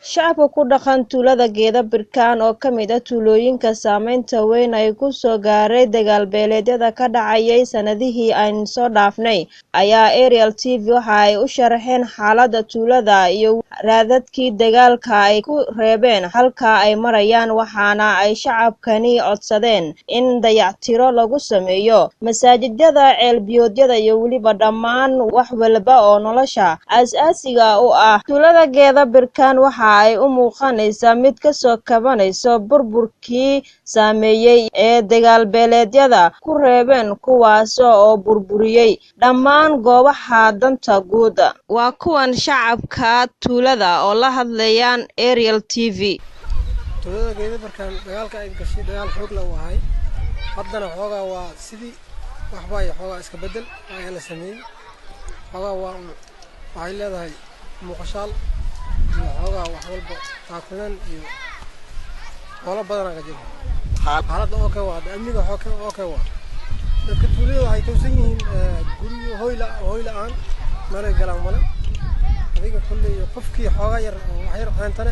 shacabka ku dhaqan tuulada Geeda Birkaan oo ka mid ah tuulooyinka saameynta weyn ay ku soo gaaray dagaal beeleedyada ka dhacayay sanadihii aynu soo dhaafnay ayaa Aerial TV waxa ay u sharaxeen xaaladda tuulada iyo raadadkii dagaalka ay ku reebeen halka ay marayaan waxaana ay shacabkani codsadeen in dayactiro lagu sameeyo masaajidada ceelbiyoodyada iyo weliba dhammaan wax walba oo nolosha aasaasiga u ah tuulada Geeda Birkaan waxa ay u muuqanaysaa mid ka soo kabanayso burburkii saameeyay ee dagaal beeleedyada ku reebeen kuwaas oo burburiyay dhammaan goobaha danta guud waa kuwan shacabka tuulada oo la hadlayaan Aerial TV tuulada Geeda Birkaan dagaalka ay gashay dagaal xoog la wahay haddana xoogaa waa sidii waxba ay xoogaa iska bedel ay la sameeyay xoogaa waxay leedahay muuqashaal xoogaa wax walba taakulan iyo wala badan ka jiro xaaladda oo ka wada amniga oo ka wada dadka tuulada waxay toosan yihiin guriyo hoyla aan mara galaan mala adiga kulli qofkii xoogaa yar wax yar qaantana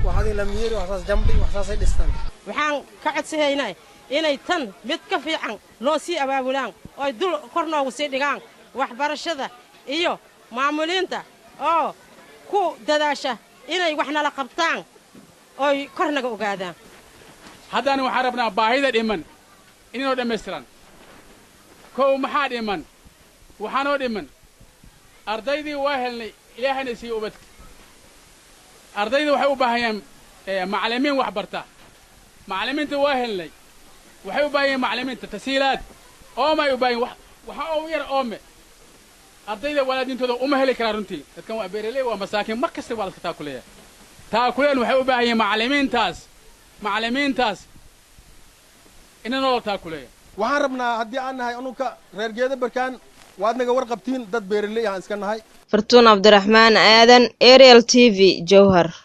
waxaad la miiri waxaas jambi waxaas ay dhistaan waxaan ka codsaynaa inay tan mid ka fiican loo sii abaabulaan oo dul kor noogu sii dhigaan waxbarashada iyo maamulinta oo ku dadaasha inay wax nala qabtaan oo kor naga ogaadaan haddana waxaan rabnaa baahida dhiman inoo dhammaystiran kow maxaa dhiman waxaanoo dhiman ardaydii waa helnay ilaahayna sii ubadka ardayda waxay u baahayaan macallimiin wax barta macallimiinta waa helnay waxay u baahayaan macallimiinta tasiilaad oomay u baahayaan waxa oo yar oome ardayda walaadintooda uma heli karaa runtii dadkan waa beeraley waa masaakiin mar kasta waa la taakuleeya taakuleen waxay u baahan yihiin macallimiintaas inanoo taakuleeya waxaan rabnaa haddii aan nahay anuka reer Geeda Birkaan waad naga warqabtiin dad beeraley aan iska nahay Fartuun Cabdiraxmaan Aadan Aerial TV Jowhar